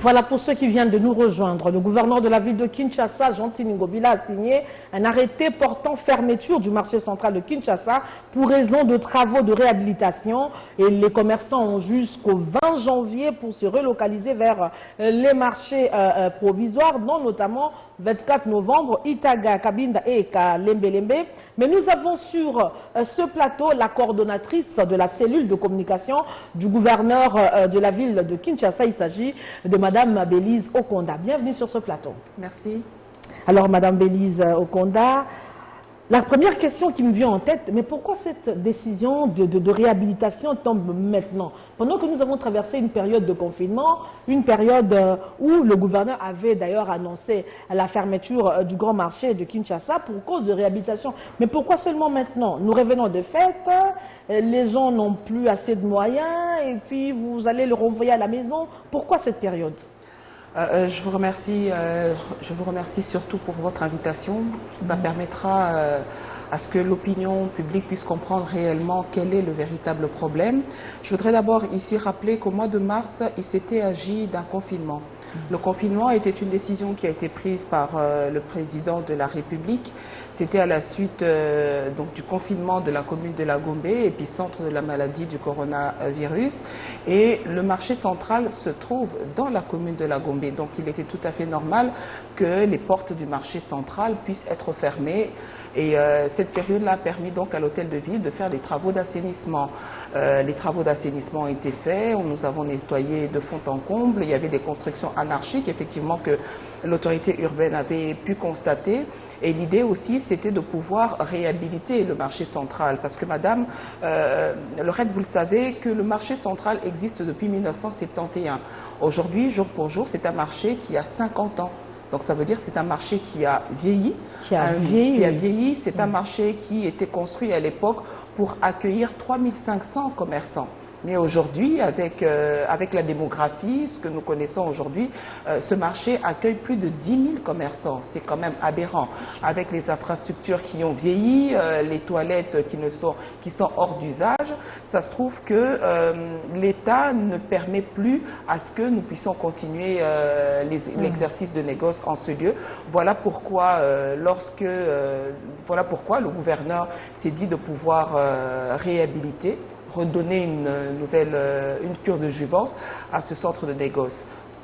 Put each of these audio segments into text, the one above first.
Voilà, pour ceux qui viennent de nous rejoindre, le gouverneur de la ville de Kinshasa, Jean Ngobila, a signé un arrêté portant fermeture du marché central de Kinshasa pour raison de travaux de réhabilitation. Et les commerçants ont jusqu'au 20 janvier pour se relocaliser vers les marchés provisoires, dont notamment 24 novembre, Itaga, Kabinda et Kalembe. Mais nous avons sur ce plateau la coordonnatrice de la cellule de communication du gouverneur de la ville de Kinshasa. Il s'agit de Madame Bélise Okonda. Bienvenue sur ce plateau. Merci. Alors, Madame Bélise Okonda, la première question qui me vient en tête, mais pourquoi cette décision de réhabilitation tombe maintenant? Pendant que nous avons traversé une période de confinement, une période où le gouverneur avait d'ailleurs annoncé la fermeture du grand marché de Kinshasa pour cause de réhabilitation. Mais pourquoi seulement maintenant? Nous revenons de fête, les gens n'ont plus assez de moyens et puis vous allez le renvoyer à la maison. Pourquoi cette période? Je vous remercie surtout pour votre invitation. Ça permettra à ce que l'opinion publique puisse comprendre réellement quel est le véritable problème. Je voudrais d'abord ici rappeler qu'au mois de mars, il s'était agi d'un confinement. Le confinement était une décision qui a été prise par le président de la République. C'était à la suite donc, du confinement de la commune de la Gombe, épicentre de la maladie du coronavirus. Et le marché central se trouve dans la commune de la Gombe. Donc il était tout à fait normal que les portes du marché central puissent être fermées. Et cette période-là a permis donc à l'hôtel de ville de faire des travaux d'assainissement. Les travaux d'assainissement ont été faits, nous avons nettoyé de fond en comble. Il y avait des constructions anarchiques, effectivement, que l'autorité urbaine avait pu constater. Et l'idée aussi, c'était de pouvoir réhabiliter le marché central. Parce que, madame, Laurette, vous le savez, que le marché central existe depuis 1971. Aujourd'hui, jour pour jour, c'est un marché qui a 50 ans. Donc ça veut dire que c'est un marché qui a vieilli. Qui a vieilli. C'est un marché qui était construit à l'époque pour accueillir 3500 commerçants. Mais aujourd'hui, avec la démographie, ce que nous connaissons aujourd'hui, ce marché accueille plus de 10 000 commerçants. C'est quand même aberrant. Avec les infrastructures qui ont vieilli, les toilettes qui sont hors d'usage, ça se trouve que l'État ne permet plus à ce que nous puissions continuer l'exercice de négoce en ce lieu. Voilà pourquoi, le gouverneur s'est dit de pouvoir réhabiliter, redonner une cure de jouvence à ce centre de négoce.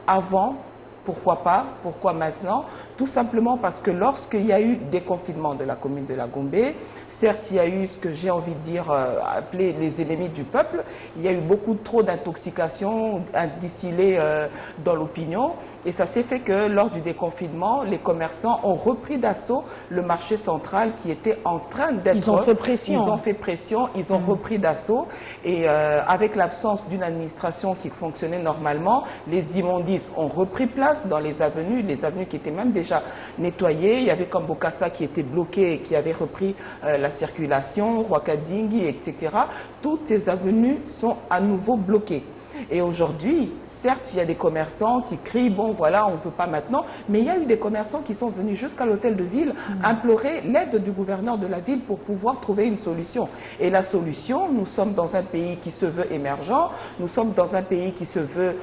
Avant, pourquoi pas? Pourquoi maintenant? Tout simplement parce que lorsqu'il y a eu déconfinement de la commune de la Gombe, certes, il y a eu ce que j'ai envie de dire, appeler les ennemis du peuple. Il y a eu beaucoup trop d'intoxication distillée dans l'opinion. Et ça s'est fait que lors du déconfinement, les commerçants ont repris d'assaut le marché central qui était en train d'être... Ils ont fait pression. Ils ont fait pression, ils ont repris d'assaut. Et avec l'absence d'une administration qui fonctionnait normalement, les immondices ont repris place dans les avenues qui étaient même déjà nettoyées. Il y avait comme Bokassa qui était bloqué et qui avait repris la circulation, Wakadingi, etc. Toutes ces avenues sont à nouveau bloquées. Et aujourd'hui, certes, il y a des commerçants qui crient, bon voilà, on ne veut pas maintenant, mais il y a eu des commerçants qui sont venus jusqu'à l'hôtel de ville implorer l'aide du gouverneur de la ville pour pouvoir trouver une solution. Et la solution, nous sommes dans un pays qui se veut émergent, nous sommes dans un pays qui se veut,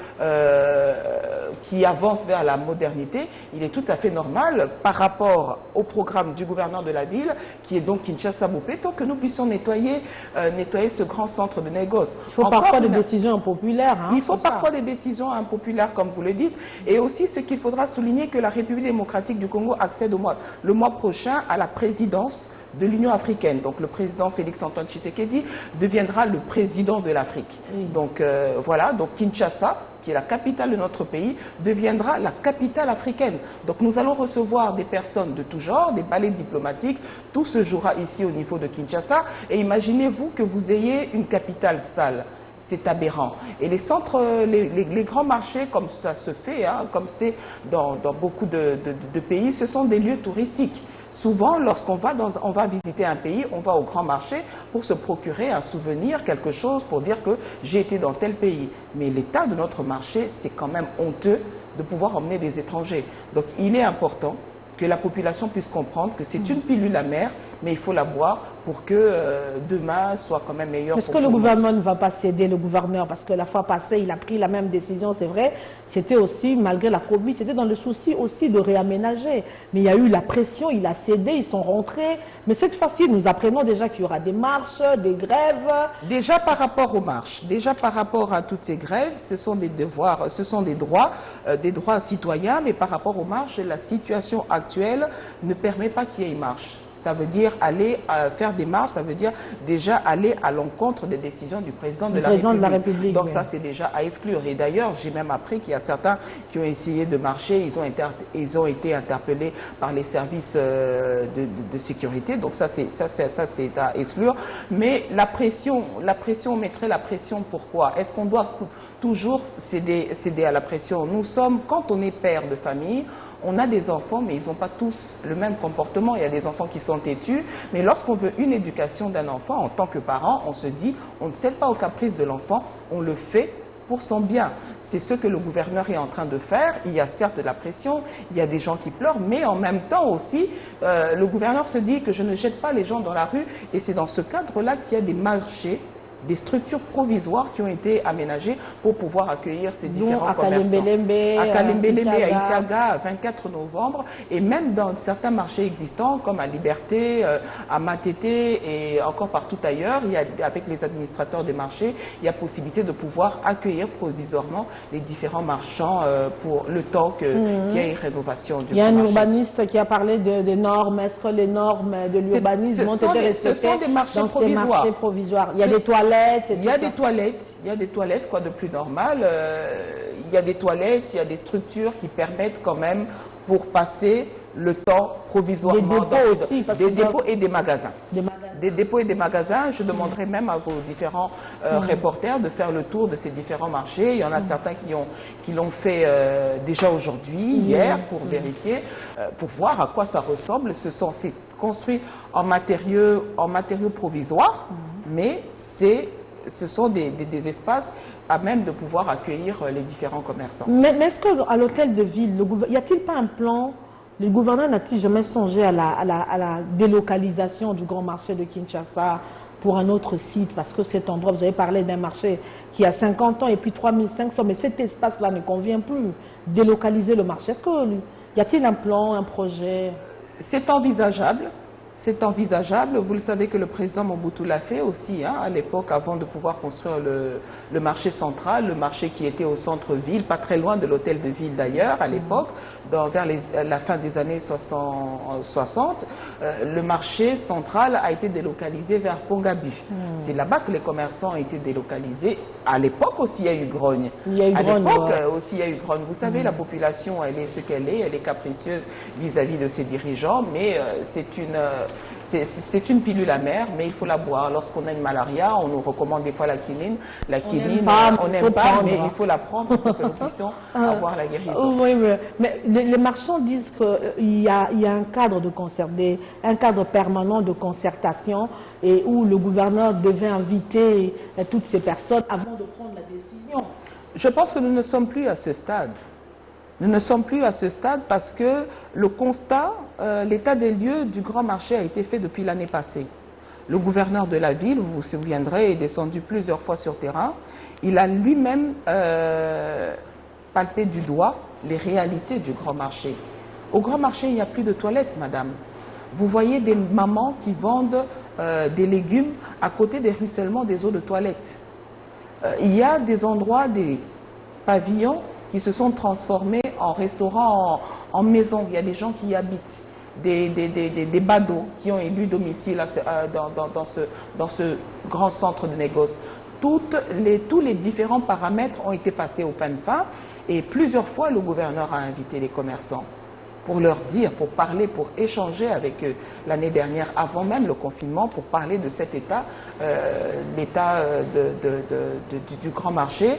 qui avance vers la modernité. Il est tout à fait normal, par rapport au programme du gouverneur de la ville, qui est donc Kinshasa Bopeto, que nous puissions nettoyer ce grand centre de négoce. Il faut parfois des décisions impopulaires. Il faut parfois des décisions impopulaires, comme vous le dites. Et aussi, ce qu'il faudra souligner, que la République démocratique du Congo accède le mois prochain à la présidence de l'Union africaine. Donc le président Félix-Antoine Tshisekedi deviendra le président de l'Afrique. Donc voilà, donc Kinshasa, qui est la capitale de notre pays, deviendra la capitale africaine. Donc nous allons recevoir des personnes de tout genre, des palais diplomatiques. Tout se jouera ici au niveau de Kinshasa. Et imaginez-vous que vous ayez une capitale sale. C'est aberrant. Et les centres, les grands marchés, comme ça se fait, comme c'est dans beaucoup de pays, ce sont des lieux touristiques. Souvent, lorsqu'on va visiter un pays, on va au grand marché pour se procurer un souvenir, quelque chose, pour dire que j'ai été dans tel pays. Mais l'état de notre marché, c'est quand même honteux de pouvoir emmener des étrangers. Donc, il est important que la population puisse comprendre que c'est une pilule amère, mais il faut la boire pour que demain soit quand même meilleur. Est-ce que le gouvernement ne va pas céder, le gouverneur, parce que la fois passée, il a pris la même décision, c'est vrai, c'était aussi, malgré la Covid, c'était dans le souci aussi de réaménager. Mais il y a eu la pression, il a cédé, ils sont rentrés. Mais cette fois-ci, nous apprenons déjà qu'il y aura des marches, des grèves. Déjà par rapport aux marches, déjà par rapport à toutes ces grèves, ce sont des devoirs, ce sont des droits citoyens, mais par rapport aux marches, la situation actuelle ne permet pas qu'il y ait une marche. Ça veut dire aller faire des marches, ça veut dire déjà aller à l'encontre des décisions du président de la République. Donc ça, c'est déjà à exclure. Et d'ailleurs, j'ai même appris qu'il y a certains qui ont essayé de marcher, ils ont été interpellés par les services de sécurité. Donc ça, c'est à exclure. Mais la pression, on mettrait la pression pourquoi? Est-ce qu'on doit toujours céder à la pression? Nous sommes, quand on est père de famille, on a des enfants, mais ils n'ont pas tous le même comportement. Il y a des enfants qui sont têtus. Mais lorsqu'on veut une éducation d'un enfant, en tant que parent, on se dit, on ne cède pas aux caprices de l'enfant, on le fait pour son bien. C'est ce que le gouverneur est en train de faire. Il y a certes de la pression, il y a des gens qui pleurent, mais en même temps aussi, le gouverneur se dit que je ne jette pas les gens dans la rue. Et c'est dans ce cadre-là qu'il y a des marchés, des structures provisoires qui ont été aménagées pour pouvoir accueillir ces différents commerçants. À Kalembelembe, à Itaga, 24 novembre, et même dans certains marchés existants, comme à Liberté, à Matete et encore partout ailleurs, avec les administrateurs des marchés, il y a possibilité de pouvoir accueillir provisoirement les différents marchands pour le temps qu'il y ait une rénovation du marché. Il y a un urbaniste qui a parlé des normes. Est-ce que les normes de l'urbanisme ont été respectées? Ce sont des marchés dans ces marchés provisoires? Il y a des toilettes. Il y a des toilettes, quoi de plus normal. Il y a des toilettes, il y a des structures qui permettent quand même pour passer le temps provisoirement. Des dépôts et des magasins. Des dépôts et des magasins. Je demanderai même à vos différents reporters de faire le tour de ces différents marchés. Il y en a certains qui l'ont fait déjà aujourd'hui, hier, pour vérifier, pour voir à quoi ça ressemble. C'est construit en matériaux provisoires, mais ce sont des espaces à même de pouvoir accueillir les différents commerçants. Mais est-ce qu'à l'hôtel de ville, y a-t-il pas un plan? Le gouverneur n'a-t-il jamais songé à la délocalisation du grand marché de Kinshasa pour un autre site? Parce que cet endroit, vous avez parlé d'un marché qui a 50 ans et puis 3500, mais cet espace-là ne convient plus. Délocaliser le marché, y a-t-il un plan, un projet? C'est envisageable. C'est envisageable. Vous le savez que le président Mobutu l'a fait aussi, à l'époque, avant de pouvoir construire le marché central, le marché qui était au centre-ville, pas très loin de l'hôtel de ville d'ailleurs, à l'époque, vers la fin des années 60. Le marché central a été délocalisé vers Pongabu. C'est là-bas que les commerçants ont été délocalisés. À l'époque aussi, il y a eu grogne. À l'époque aussi, il y a eu grogne. Vous savez, la population, elle est ce qu'elle est capricieuse vis-à-vis de ses dirigeants, mais c'est une pilule amère, mais il faut la boire. Lorsqu'on a une malaria, on nous recommande des fois la quinine. La quinine, on n'aime pas, mais il faut la prendre pour que nous puissions avoir la guérison. Oui, mais les marchands disent qu'il y a un cadre un cadre permanent de concertation et où le gouverneur devait inviter toutes ces personnes avant de prendre la décision. Je pense que nous ne sommes plus à ce stade. Nous ne sommes plus à ce stade parce que le constat, l'état des lieux du grand marché a été fait depuis l'année passée. Le gouverneur de la ville, vous vous souviendrez, est descendu plusieurs fois sur terrain. Il a lui-même palpé du doigt les réalités du grand marché. Au grand marché, il n'y a plus de toilettes, madame. Vous voyez des mamans qui vendent des légumes à côté des ruissellements des eaux de toilette. Il y a des endroits, des pavillons qui se sont transformés en restaurants, en maisons. Il y a des gens qui y habitent, des badauds qui ont élu domicile dans ce grand centre de négoce. Tous les différents paramètres ont été passés au pain fin et plusieurs fois le gouverneur a invité les commerçants pour leur dire, pour parler, pour échanger avec eux l'année dernière, avant même le confinement, pour parler de cet état, l'état du grand marché,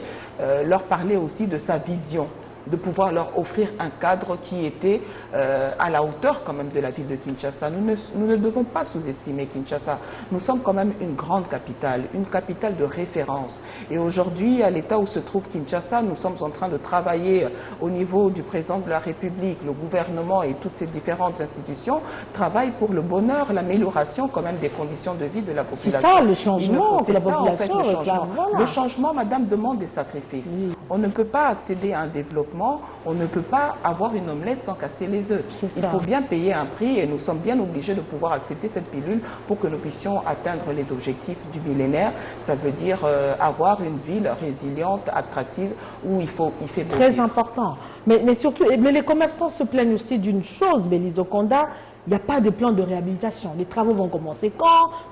leur parler aussi de sa vision de pouvoir leur offrir un cadre qui était à la hauteur quand même de la ville de Kinshasa. Nous ne devons pas sous-estimer Kinshasa. Nous sommes quand même une grande capitale, une capitale de référence. Et aujourd'hui, à l'état où se trouve Kinshasa, nous sommes en train de travailler au niveau du président de la République, le gouvernement et toutes ces différentes institutions travaillent pour le bonheur, l'amélioration quand même des conditions de vie de la population. C'est ça le changement que la population réclame. Le changement, madame, demande des sacrifices. Oui. On ne peut pas accéder à un développement, on ne peut pas avoir une omelette sans casser les œufs. Il faut bien payer un prix et nous sommes bien obligés de pouvoir accepter cette pilule pour que nous puissions atteindre les objectifs du millénaire. Ça veut dire avoir une ville résiliente, attractive, où il fait beau. Très important. Mais surtout, mais les commerçants se plaignent aussi d'une chose, Bélise Okonda. Il n'y a pas de plan de réhabilitation. Les travaux vont commencer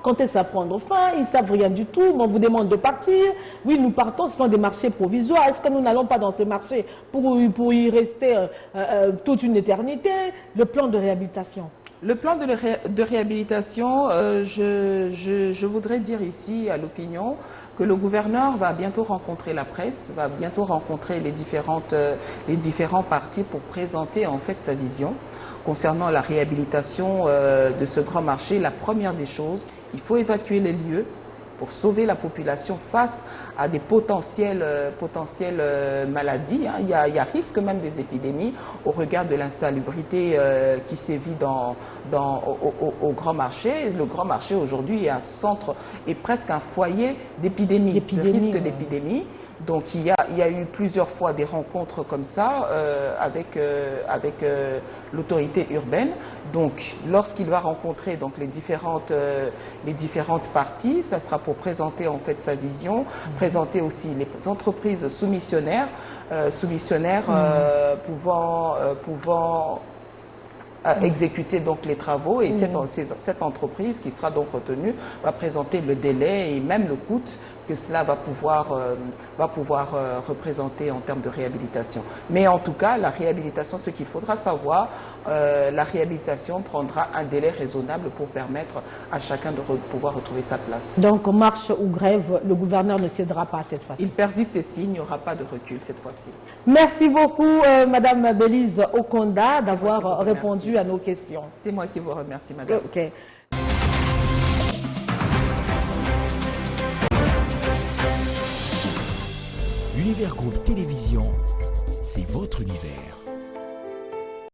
quand est-ce à prendre fin, ils ne savent rien du tout, on vous demande de partir. Oui, nous partons, ce sont des marchés provisoires. Est-ce que nous n'allons pas dans ces marchés pour y rester toute une éternité? Le plan de réhabilitation. Le plan de réhabilitation, je voudrais dire ici à l'opinion que le gouverneur va bientôt rencontrer la presse, va bientôt rencontrer les différents partis pour présenter en fait sa vision. Concernant la réhabilitation de ce grand marché, la première des choses, il faut évacuer les lieux pour sauver la population face à des potentielles maladies. Hein. Il y a risque même des épidémies au regard de l'insalubrité qui sévit au grand marché. Le grand marché aujourd'hui est un centre et presque un foyer d'épidémie, de risque d'épidémie. Donc il y a eu plusieurs fois des rencontres comme ça avec l'autorité urbaine. Donc lorsqu'il va rencontrer donc les différentes parties, ça sera pour présenter en fait sa vision, présenter aussi les entreprises soumissionnaires, pouvant exécuter donc les travaux et cette entreprise qui sera donc retenue va présenter le délai et même le coût que cela va pouvoir représenter en termes de réhabilitation. Mais en tout cas, la réhabilitation, ce qu'il faudra savoir, la réhabilitation prendra un délai raisonnable pour permettre à chacun de pouvoir retrouver sa place. Donc, marche ou grève, le gouverneur ne cédera pas cette fois-ci. Il persiste et il n'y aura pas de recul cette fois-ci. Merci beaucoup, Madame Bélise Okonda, d'avoir répondu à nos questions. C'est moi qui vous remercie, Madame. Okay. Univers Groupe Télévision, c'est votre univers.